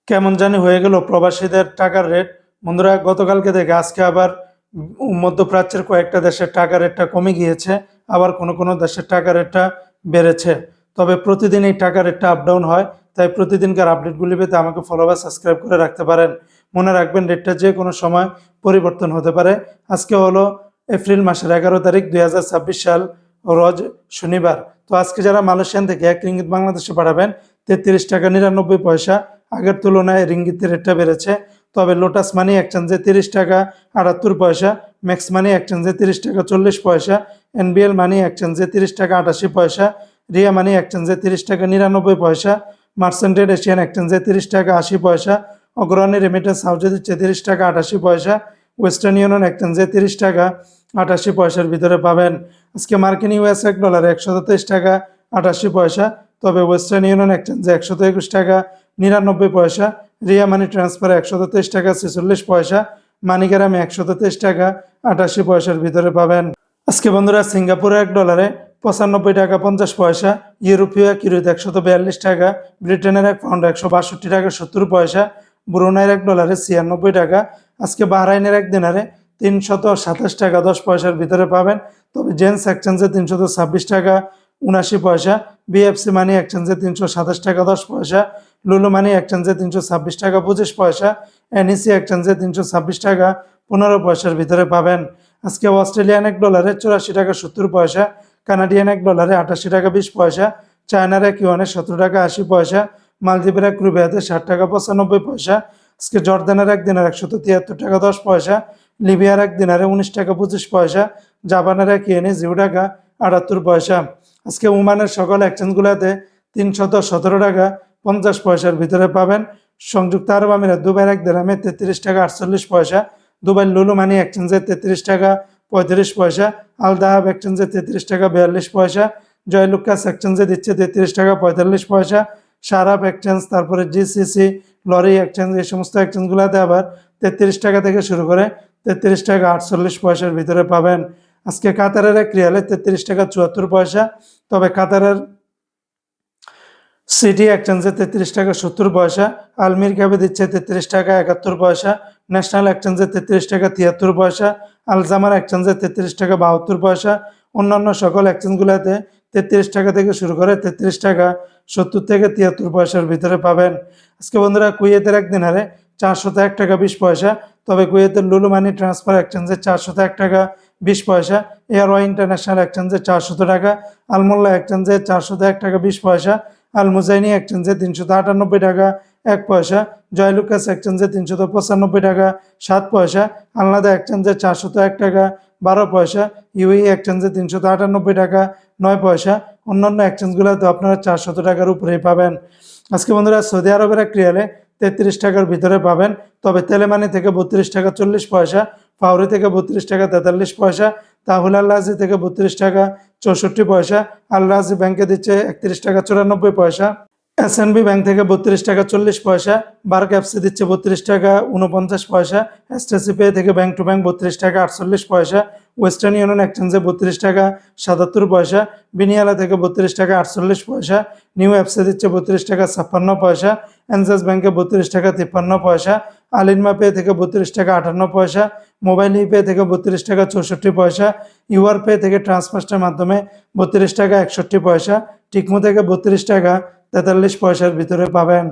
কেমন জানি হয়ে গেল প্রবাসীদের টাকার রেট। বন্ধুরা, গতকালকে থেকে আজকে আবার মধ্যপ্রাচ্যের কয়েকটা দেশের টাকার রেটটা কমে গিয়েছে, আবার কোনো কোনো দেশের টাকার রেটটা বেড়েছে। তবে প্রতিদিন এই টাকার রেটটা আপ ডাউন হয়, তাই প্রতিদিনকার আপডেটগুলি পেতে আমাকে ফলো বা সাবস্ক্রাইব করে রাখতে পারেন। মনে রাখবেন, রেটটা যে কোনো সময় পরিবর্তন হতে পারে। আজকে হলো এপ্রিল মাসের 11 তারিখ 2026 সাল, রোজ শনিবার। তো আজকে যারা মালয়েশিয়ান থেকে 1 রিঙ্গিত বাংলাদেশে পাঠাবেন 33 টাকা 99 পয়সা, আগের তুলনায় রিঙ্গিতের রেটটা বেড়েছে। তবে লোটাস মানি এক্সচেঞ্জে 30 টাকা 78 পয়সা, ম্যাক্স মানি এক্সচেঞ্জে 30 টাকা 40 পয়সা, এনবিএল মানি এক্সচেঞ্জে 30 টাকা 88 পয়সা, রিয়া মানি এক্সচেঞ্জে 30 টাকা 99 পয়সা, মার্সেন্টেড এশিয়ান এক্সচেঞ্জে 30 টাকা 80 পয়সা, অগ্রণী রেমিটেন্স হাউসে দিচ্ছে 30 টাকা 88 পয়সা, ওয়েস্টার্ন ইউনিয়ন এক্সচেঞ্জে 30 টাকা 88 পয়সার ভিতরে পাবেন। আজকে মার্কিন ইউএস $1 123 টাকা 88 পয়সা, তবে ওয়েস্টার্ন ইউনিয়ন এক্সচেঞ্জে 121 টাকা 99 পয়সা, রিয়া মানি ট্রান্সফারে 123 টাকা 46 পয়সা, মানিগ্রামে 123 টাকা 88 পয়সার ভিতরে পাবেন। আজকে বন্ধুরা, সিঙ্গাপুরে $1 95 টাকা 50 পয়সা, ইউরোপীয় কিরুত 142 টাকা, ব্রিটেনের এক পাউন্ড 162 টাকা 70 পয়সা, ব্রুনাইয়ের $1 96 টাকা। আজকে বাহরাইনের এক দিনারে 327 টাকা 10 পয়সার ভিতরে পাবেন। তবে জেন্স এক্সচেঞ্জে 326 টাকা 79 পয়সা, বিএফসি মানি এক্সচেঞ্জে 327 টাকা 10 পয়সা, লুলু মানি এক্সচেঞ্জে 326 টাকা 25 পয়সা, এনইসি এক্সচেঞ্জে 326 টাকা 15 পয়সার ভিতরে পাবেন। আজকে অস্ট্রেলিয়ান $1 84 টাকা 70 পয়সা, কানাডিয়ান $1 88 টাকা 20 পয়সা, চায়নার এক ইউয়ানে 17 টাকা 80 পয়সা, মালদ্বীপের এক রুপিয়াতে 60 টাকা 95 পয়সা। আজকে জর্দানের এক দিনারে 173 টাকা 10 পয়সা, লিবিয়ার এক দিনারে 19 টাকা 25 পয়সা, জাপানের এক ইয়েনে 0 টাকা 78 পয়সা। আজকে ওমানের সকল এক্সচেঞ্জগুলোতে 317 টাকা 50 পয়সার ভিতরে পাবেন। সংযুক্ত আরব আমিরাত দুবাইয়ের এক দিরহামে 33 টাকা 48 পয়সা, দুবাই লুলু মানি এক্সচেঞ্জে 33 টাকা 35 পয়সা, আল দাহাব এক্সচেঞ্জে 33 টাকা 42 পয়সা, জয়লুকাস এক্সচেঞ্জে দিচ্ছে 33 টাকা 45 পয়সা, সারাপ এক্সচেঞ্জ, তারপরে জিসিসি, লরি এক্সচেঞ্জ, এই সমস্ত এক্সচেঞ্জগুলোতে আবার 33 টাকা থেকে শুরু করে 33 টাকা 48 পয়সার ভিতরে পাবেন। আজকে কাতারের এক রিয়ালে 33 টাকা 74 পয়সা, তবে কাতারের সিটি এক্সচেঞ্জে 33 টাকা 70 পয়সা, আলমির ক্যাবে দিচ্ছে 33 টাকা 71 পয়সা, ন্যাশনাল এক্সচেঞ্জে 33 টাকা 73 পয়সা, আলজামার এক্সচেঞ্জে 33 টাকা 72 পয়সা। অন্যান্য সকল এক্সচেঞ্জগুলোতে 33 টাকা থেকে শুরু করে 33 টাকা 70 থেকে 73 পয়সার ভিতরে পাবেন। আজকে বন্ধুরা, কুয়েতের এক দিনারে 401 টাকা 20 পয়সা, তবে কুয়েতের লুলু মানি ট্রান্সফার এক্সচেঞ্জে 401 টাকা 20 পয়সা, এয়ারওয়াই ইন্টারন্যাশনাল এক্সচেঞ্জে 400 টাকা, আলমোল্লা এক্সচেঞ্জে 401 টাকা 20 পয়সা, আল মুজাইনি এক্সচেঞ্জে 398 টাকা 1 পয়সা, জয়লুকাস এক্সচেঞ্জে 395 টাকা 7 পয়সা, আলনাদা এক্সচেঞ্জে 401 টাকা 12 পয়সা, ইউএই এক্সচেঞ্জে 398 টাকা 9 পয়সা। অন্যান্য এক্সচেঞ্জগুলোতে আপনারা 400 টাকার উপরেই পাবেন। আজকে বন্ধুরা, সৌদি আরবের এক রিয়ালে 33 টাকার ভিতরে পাবেন, তবে তেলেমানি থেকে 32 টাকা 40 পয়সা, ফাউরি থেকে 32 টাকা 43 পয়সা, তাহুল আল্লাজি থেকে 32 টাকা 64 পয়সা, আল রাজি ব্যাংকে দিচ্ছে 31 টাকা 94 পয়সা, এসএনবি ব্যাংক থেকে 32 টাকা 40 পয়সা, বার্ক অ্যাপসে দিচ্ছে 32 টাকা 49 পয়সা, এসটিসি পে থেকে ব্যাংক টু ব্যাংক 32 টাকা 48 পয়সা, ওয়েস্টার্ন ইউনিয়ন এক্সচেঞ্জে 32 টাকা 77 পয়সা, বিনিয়ালা থেকে 32 টাকা 48 পয়সা, নিউ অ্যাপসে দিচ্ছে 32 টাকা 56 পয়সা, এনজাস ব্যাংকে 32 টাকা 53 পয়সা, আলিনমা পে থেকে 32 টাকা 58 পয়সা, মোবাইল পে থেকে 32 টাকা 64 পয়সা, ইউআর পে থেকে ট্রান্সফারের মাধ্যমে 32 টাকা 61 পয়সা, টিকমো থেকে 32 টাকা 43 পয়সার ভিতরে পাবেন।